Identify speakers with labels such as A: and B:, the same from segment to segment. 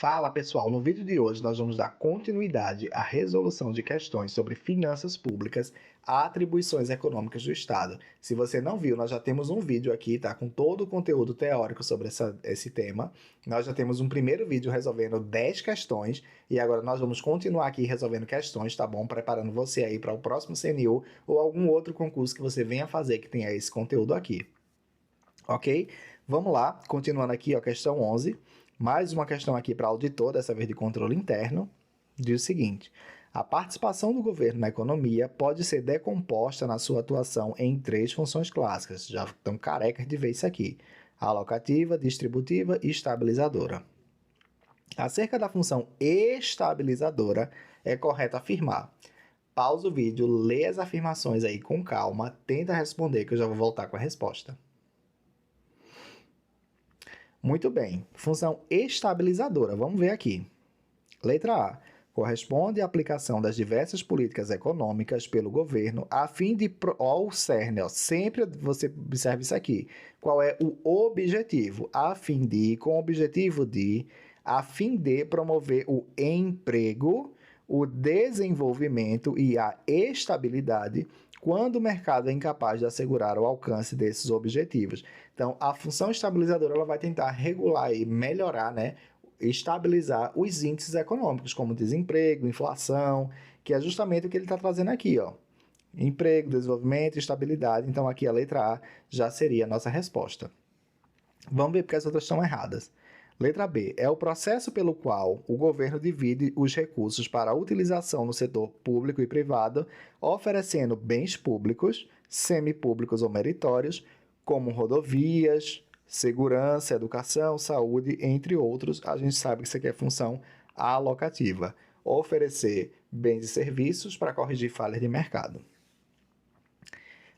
A: Fala pessoal, no vídeo de hoje nós vamos dar continuidade à resolução de questões sobre finanças públicas, atribuições econômicas do Estado. Se você não viu, nós já temos um vídeo aqui, tá? Com todo o conteúdo teórico sobre esse tema. Nós já temos um primeiro vídeo resolvendo 10 questões e agora nós vamos continuar aqui resolvendo questões, tá bom? Preparando você aí para o próximo CNU ou algum outro concurso que você venha fazer que tenha esse conteúdo aqui. Ok? Vamos lá, continuando aqui, ó, questão 11. Mais uma questão aqui para auditor, dessa vez de controle interno, diz o seguinte: a participação do governo na economia pode ser decomposta na sua atuação em 3 funções clássicas. Já estão carecas de ver isso aqui: alocativa, distributiva e estabilizadora. Acerca da função estabilizadora, é correto afirmar. Pausa o vídeo, lê as afirmações aí com calma, tenta responder que eu já vou voltar com a resposta. Muito bem. Função estabilizadora. Vamos ver aqui. Letra A. Corresponde à aplicação das diversas políticas econômicas pelo governo a fim de... Ó, o cerne, ó. Sempre você observa isso aqui. Qual é o objetivo? A fim de, com o objetivo de, a fim de promover o emprego, o desenvolvimento e a estabilidade quando o mercado é incapaz de assegurar o alcance desses objetivos. Então, a função estabilizadora ela vai tentar regular e melhorar, né, estabilizar os índices econômicos, como desemprego, inflação, que é justamente o que ele está trazendo aqui, ó. Emprego, desenvolvimento, estabilidade. Então, aqui a letra A já seria a nossa resposta. Vamos ver porque as outras estão erradas. Letra B. É o processo pelo qual o governo divide os recursos para a utilização no setor público e privado, oferecendo bens públicos, semipúblicos ou meritórios, como rodovias, segurança, educação, saúde, entre outros. A gente sabe que isso aqui é função alocativa. Oferecer bens e serviços para corrigir falhas de mercado.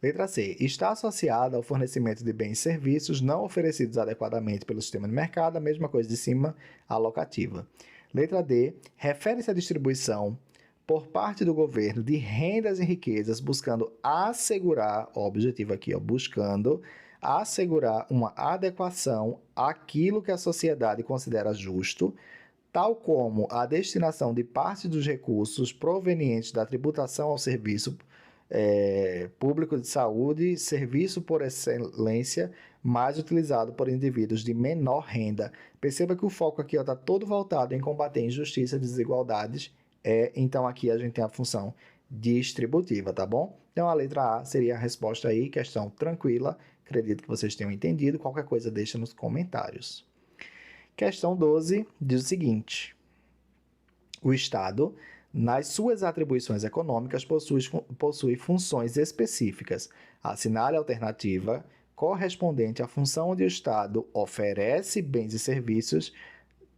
A: Letra C. Está associada ao fornecimento de bens e serviços não oferecidos adequadamente pelo sistema de mercado, a mesma coisa de cima, alocativa. Letra D. Refere-se à distribuição por parte do governo de rendas e riquezas, buscando assegurar, ó, objetivo aqui, ó, buscando assegurar uma adequação àquilo que a sociedade considera justo, tal como a destinação de parte dos recursos provenientes da tributação ao serviço público de saúde, serviço por excelência, mais utilizado por indivíduos de menor renda. Perceba que o foco aqui está todo voltado em combater injustiça e desigualdades. Então aqui a gente tem a função distributiva, tá bom? Então a letra A seria a resposta aí, questão tranquila. Acredito que vocês tenham entendido. Qualquer coisa deixa nos comentários. Questão 12 diz o seguinte: o Estado, nas suas atribuições econômicas, possui funções específicas. Assinale a alternativa correspondente à função onde o Estado oferece bens e serviços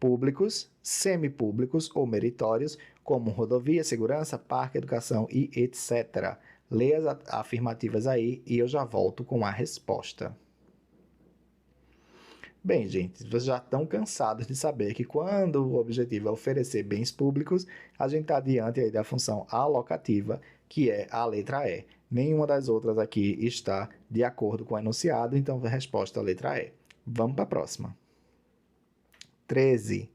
A: públicos, semipúblicos ou meritórios, como rodovia, segurança, parque, educação e etc. Leia as afirmativas aí e eu já volto com a resposta. Bem, gente, vocês já estão cansados de saber que quando o objetivo é oferecer bens públicos, a gente está diante aí da função alocativa, que é a letra E. Nenhuma das outras aqui está de acordo com o enunciado, então a resposta é a letra E. Vamos para a próxima. 13.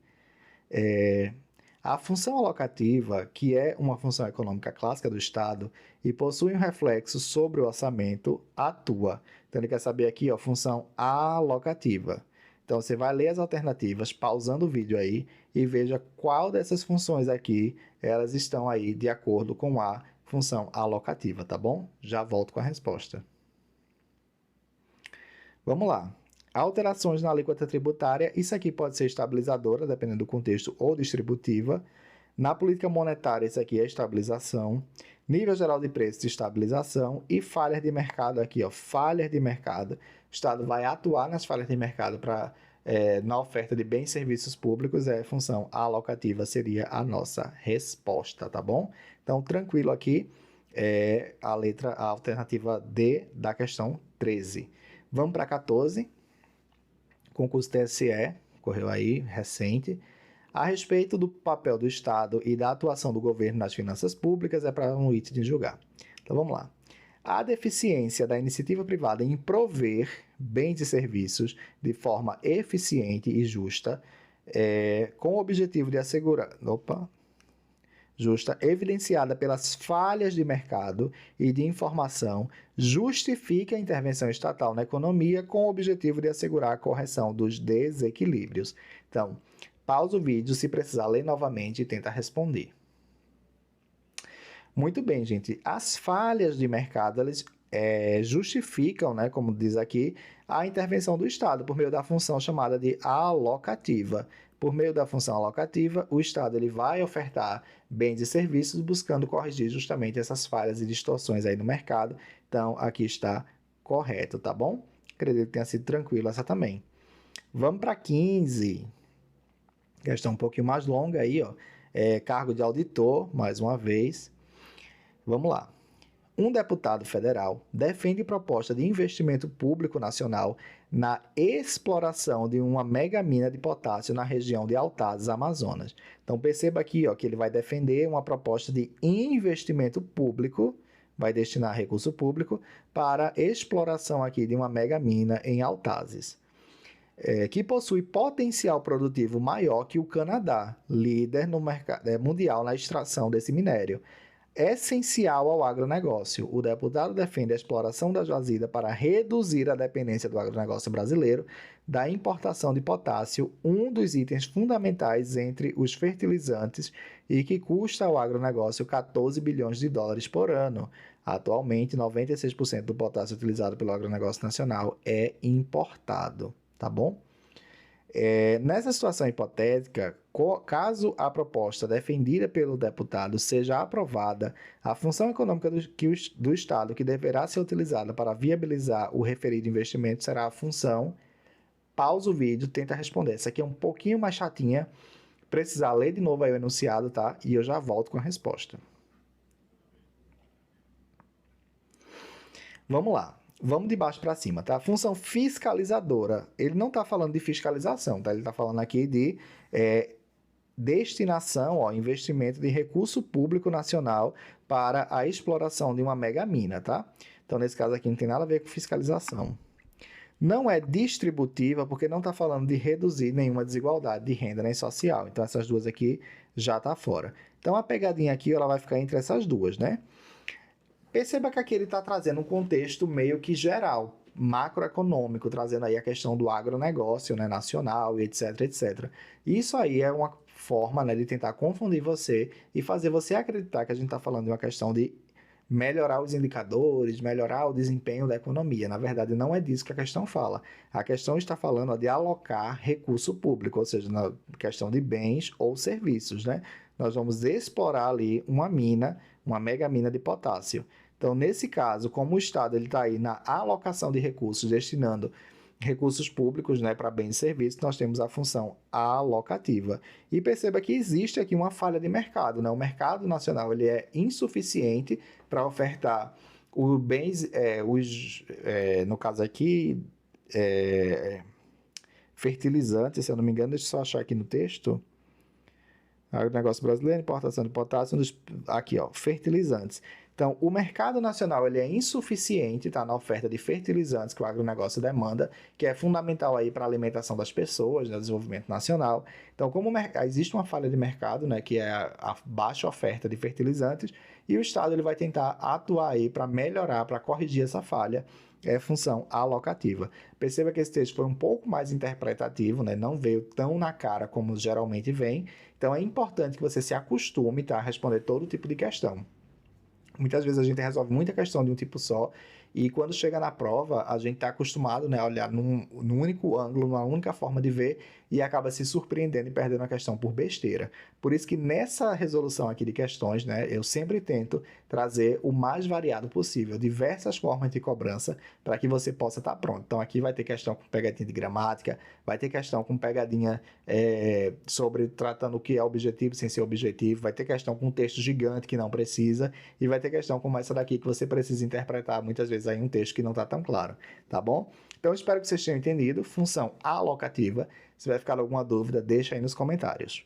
A: A função alocativa, que é uma função econômica clássica do Estado e possui um reflexo sobre o orçamento, atua. Então, ele quer saber aqui, ó, função alocativa. Então, você vai ler as alternativas, pausando o vídeo aí, e veja qual dessas funções aqui, elas estão aí de acordo com a função alocativa, tá bom? Já volto com a resposta. Vamos lá. Alterações na alíquota tributária, isso aqui pode ser estabilizadora, dependendo do contexto, ou distributiva. Na política monetária, isso aqui é estabilização. Nível geral de preços, estabilização. E falhas de mercado aqui, ó, falhas de mercado. O Estado vai atuar nas falhas de mercado na oferta de bens e serviços públicos, função alocativa seria a nossa resposta, tá bom? Então, tranquilo aqui, a alternativa D da questão 13. Vamos para 14. Concurso TSE, correu aí, recente. A respeito do papel do Estado e da atuação do governo nas finanças públicas, é para um item de julgar. Então vamos lá. A deficiência da iniciativa privada em prover bens e serviços de forma eficiente e justa com o objetivo de assegurar... justa, evidenciada pelas falhas de mercado e de informação, justifica a intervenção estatal na economia com o objetivo de assegurar a correção dos desequilíbrios. Então, pausa o vídeo se precisar ler novamente e tenta responder. Muito bem, gente. As falhas de mercado, elas justificam, né, como diz aqui, a intervenção do Estado por meio da função chamada de alocativa. Por meio da função alocativa, o Estado ele vai ofertar bens e serviços buscando corrigir justamente essas falhas e distorções aí no mercado. Então, aqui está correto, tá bom? Acredito que tenha sido tranquilo essa também. Vamos para 15. Questão um pouquinho mais longa aí, ó. Cargo de auditor, mais uma vez. Vamos lá. Um deputado federal defende proposta de investimento público nacional na exploração de uma megamina de potássio na região de Altazes, Amazonas. Então, perceba aqui ó, que ele vai defender uma proposta de investimento público, vai destinar recurso público para exploração aqui de uma megamina em Altazes, que possui potencial produtivo maior que o Canadá, líder no mercado mundial na extração desse minério. Essencial ao agronegócio. O deputado defende a exploração da jazida para reduzir a dependência do agronegócio brasileiro da importação de potássio, um dos itens fundamentais entre os fertilizantes e que custa ao agronegócio 14 bilhões de dólares por ano. Atualmente, 96% do potássio utilizado pelo agronegócio nacional é importado, tá bom? Nessa situação hipotética, caso a proposta defendida pelo deputado seja aprovada, a função econômica do Estado que deverá ser utilizada para viabilizar o referido investimento será a função... Pausa o vídeo, tenta responder. Essa aqui é um pouquinho mais chatinha, precisar ler de novo aí o enunciado, tá? E eu já volto com a resposta. Vamos lá. Vamos de baixo para cima, tá? Função fiscalizadora. Ele não está falando de fiscalização, tá? Ele está falando aqui de destinação, ó, investimento de recurso público nacional para a exploração de uma megamina, tá? Então, nesse caso aqui, não tem nada a ver com fiscalização. Não é distributiva, porque não está falando de reduzir nenhuma desigualdade de renda nem social. Então, essas duas aqui já tá fora. Então, a pegadinha aqui ela vai ficar entre essas duas, né? Perceba que aqui ele está trazendo um contexto meio que geral, macroeconômico, trazendo aí a questão do agronegócio, né, nacional, e etc, etc. Isso aí é uma forma, né, de tentar confundir você e fazer você acreditar que a gente está falando de uma questão de melhorar os indicadores, melhorar o desempenho da economia. Na verdade, não é disso que a questão fala. A questão está falando de alocar recurso público, ou seja, na questão de bens ou serviços, né? Nós vamos explorar ali uma mina, uma megamina de potássio. Então, nesse caso, como o Estado está aí na alocação de recursos, destinando recursos públicos, né, para bens e serviços, nós temos a função alocativa. E perceba que existe aqui uma falha de mercado, né? O mercado nacional ele é insuficiente para ofertar os bens, no caso aqui, fertilizantes, se eu não me engano, deixa eu só achar aqui no texto. Agronegócio brasileiro, importação de potássio, aqui, ó, fertilizantes. Então, o mercado nacional ele é insuficiente, tá, na oferta de fertilizantes que o agronegócio demanda, que é fundamental aí para a alimentação das pessoas, no desenvolvimento nacional. Então, como existe uma falha de mercado, né, que é a baixa oferta de fertilizantes, e o Estado ele vai tentar atuar aí para melhorar, para corrigir essa falha, função alocativa. Perceba que esse texto foi um pouco mais interpretativo, né, não veio tão na cara como geralmente vem. Então, é importante que você se acostume, tá, a responder todo tipo de questão. Muitas vezes a gente resolve muita questão de um tipo só e quando chega na prova, a gente está acostumado, né, a olhar num único ângulo, numa única forma de ver e acaba se surpreendendo e perdendo a questão por besteira. Por isso que nessa resolução aqui de questões, né, eu sempre tento trazer o mais variado possível, diversas formas de cobrança para que você possa estar pronto. Então aqui vai ter questão com pegadinha de gramática, vai ter questão com pegadinha sobre tratando o que é objetivo sem ser objetivo, vai ter questão com texto gigante que não precisa e vai ter questão como essa daqui que você precisa interpretar muitas vezes aí um texto que não está tão claro, tá bom? Então, espero que vocês tenham entendido. Função alocativa. Se vai ficar alguma dúvida, deixa aí nos comentários.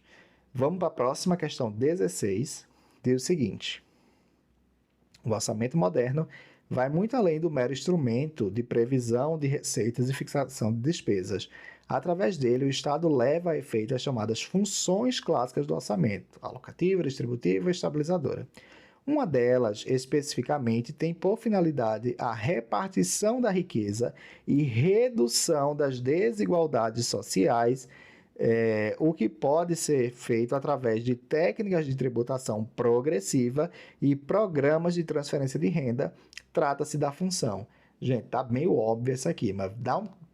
A: Vamos para a próxima questão 16. Diz o seguinte. O orçamento moderno vai muito além do mero instrumento de previsão de receitas e fixação de despesas. Através dele, o Estado leva a efeito as chamadas funções clássicas do orçamento: alocativa, distributiva e estabilizadora. Uma delas, especificamente, tem por finalidade a repartição da riqueza e redução das desigualdades sociais, o que pode ser feito através de técnicas de tributação progressiva e programas de transferência de renda. Trata-se da função. Gente, tá meio óbvio isso aqui, mas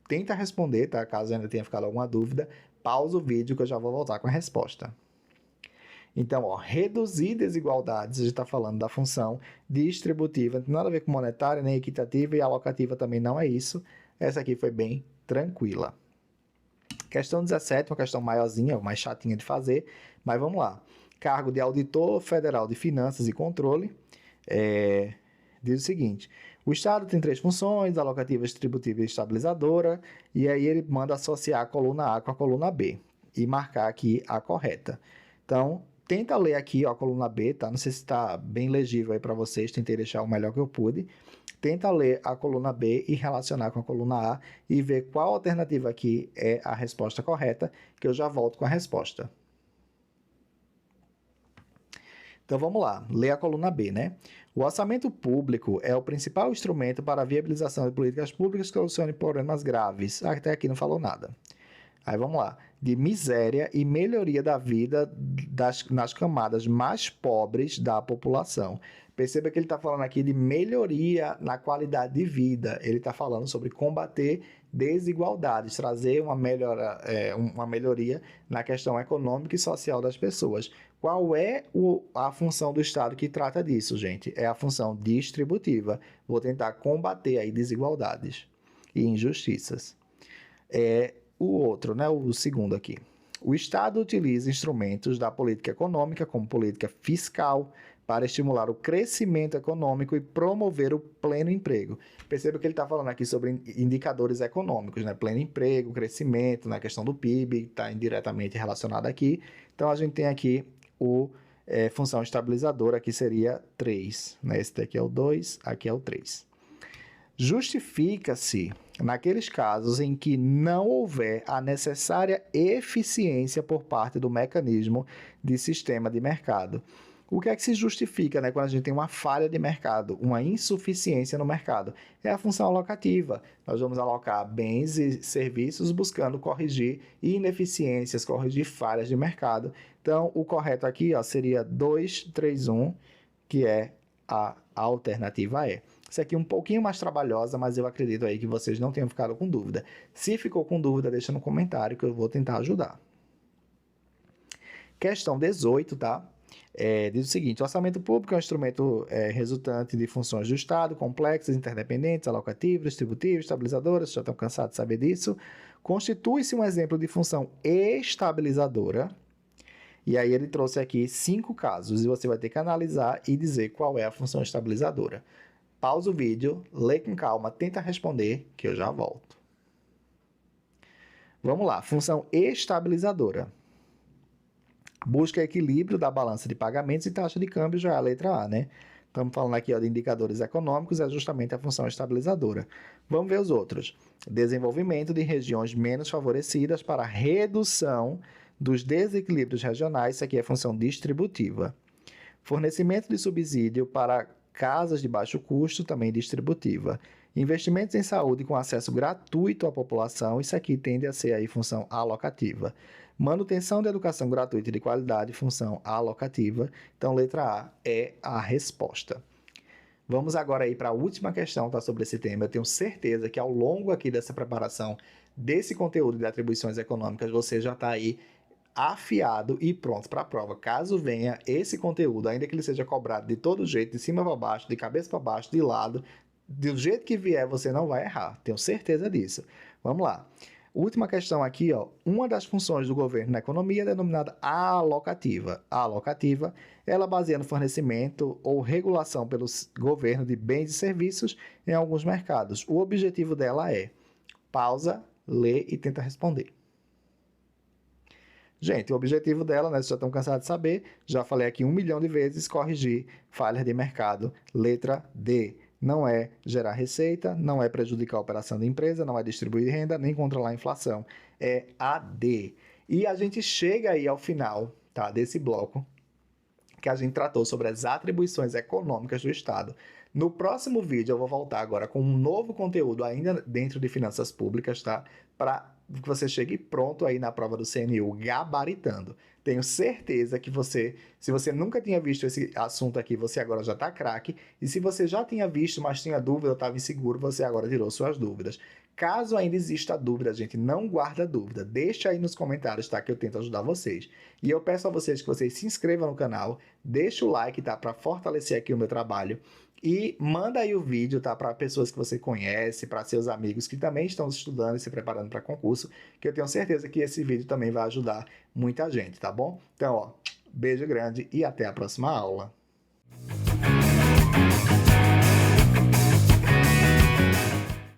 A: tenta responder, tá? Caso ainda tenha ficado alguma dúvida, pausa o vídeo que eu já vou voltar com a resposta. Então, reduzir desigualdades, a gente está falando da função distributiva, não tem nada a ver com monetária, nem equitativa, e alocativa também não é isso. Essa aqui foi bem tranquila. Questão 17, uma questão maiorzinha, mais chatinha de fazer, mas vamos lá. Cargo de Auditor Federal de Finanças e Controle, diz o seguinte: o Estado tem 3 funções, alocativa, distributiva e estabilizadora, e aí ele manda associar a coluna A com a coluna B e marcar aqui a correta. Então, tenta ler aqui, ó, a coluna B, tá? Não sei se está bem legível aí para vocês, tentei deixar o melhor que eu pude. Tenta ler a coluna B e relacionar com a coluna A e ver qual alternativa aqui é a resposta correta, que eu já volto com a resposta. Então vamos lá, ler a coluna B, né? O orçamento público é o principal instrumento para a viabilização de políticas públicas que solucionem problemas graves. Até aqui não falou nada. Aí vamos lá. De miséria e melhoria da vida nas camadas mais pobres da população. Perceba que ele está falando aqui de melhoria na qualidade de vida. Ele está falando sobre combater desigualdades, trazer uma melhoria na questão econômica e social das pessoas. Qual é a função do Estado que trata disso, gente? É a função distributiva. Vou tentar combater aí desigualdades e injustiças. O outro, né? O segundo aqui. O Estado utiliza instrumentos da política econômica, como política fiscal, para estimular o crescimento econômico e promover o pleno emprego. Perceba que ele está falando aqui sobre indicadores econômicos, né? Pleno emprego, crescimento, na questão do PIB, está indiretamente relacionado aqui. Então, a gente tem aqui função estabilizadora, que seria 3. Né? Esse daqui é o 2, aqui é o 3. Justifica-se naqueles casos em que não houver a necessária eficiência por parte do mecanismo de sistema de mercado. O que é que se justifica, né, quando a gente tem uma falha de mercado, uma insuficiência no mercado? É a função alocativa. Nós vamos alocar bens e serviços buscando corrigir ineficiências, corrigir falhas de mercado. Então, o correto aqui, ó, seria 2, 3, 1, que é a alternativa E. Isso aqui é um pouquinho mais trabalhosa, mas eu acredito aí que vocês não tenham ficado com dúvida. Se ficou com dúvida, deixa no comentário que eu vou tentar ajudar. Questão 18, tá? Diz o seguinte: o orçamento público é um instrumento resultante de funções do Estado, complexas, interdependentes, alocativas, distributivas, estabilizadoras, já estão cansados de saber disso. Constitui-se um exemplo de função estabilizadora. E aí ele trouxe aqui 5 casos, e você vai ter que analisar e dizer qual é a função estabilizadora. Pausa o vídeo, lê com calma, tenta responder, que eu já volto. Vamos lá, função estabilizadora. Busca equilíbrio da balança de pagamentos e taxa de câmbio, já é a letra A, né? Estamos falando aqui de indicadores econômicos, é justamente a função estabilizadora. Vamos ver os outros. Desenvolvimento de regiões menos favorecidas para redução dos desequilíbrios regionais, isso aqui é função distributiva. Fornecimento de subsídio para casas de baixo custo, também distributiva. Investimentos em saúde com acesso gratuito à população, isso aqui tende a ser aí função alocativa. Manutenção de educação gratuita e de qualidade, função alocativa. Então, letra A é a resposta. Vamos agora aí para a última questão, tá, sobre esse tema. Eu tenho certeza que ao longo aqui dessa preparação desse conteúdo de atribuições econômicas, você já está aí afiado e pronto para a prova. Caso venha esse conteúdo, ainda que ele seja cobrado de todo jeito, de cima para baixo, de cabeça para baixo, de lado, do jeito que vier, você não vai errar. Tenho certeza disso. Vamos lá. Última questão aqui, ó. Uma das funções do governo na economia é denominada alocativa. A alocativa, ela baseia no fornecimento ou regulação pelo governo de bens e serviços em alguns mercados. O objetivo dela é: pausa, lê e tenta responder. Gente, o objetivo dela, né, vocês já estão cansados de saber, já falei aqui 1 milhão de vezes, corrigir falhas de mercado. Letra D. não é gerar receita, não é prejudicar a operação da empresa, não é distribuir renda, nem controlar a inflação. É a D. E a gente chega aí ao final, tá, desse bloco, que a gente tratou sobre as atribuições econômicas do Estado. No próximo vídeo eu vou voltar agora com um novo conteúdo ainda dentro de finanças públicas, tá? Para que você chegue pronto aí na prova do CNU, gabaritando. Tenho certeza que você, se você nunca tinha visto esse assunto aqui, você agora já está craque. E se você já tinha visto, mas tinha dúvida ou estava inseguro, você agora tirou suas dúvidas. Caso ainda exista dúvida, gente, não guarda dúvida. Deixa aí nos comentários, tá? Que eu tento ajudar vocês. E eu peço a vocês que vocês se inscrevam no canal, deixa o like, tá? Para fortalecer aqui o meu trabalho. E manda aí o vídeo, tá? Para pessoas que você conhece, para seus amigos que também estão estudando e se preparando para concurso, que eu tenho certeza que esse vídeo também vai ajudar muita gente, tá bom? Então, ó, beijo grande e até a próxima aula.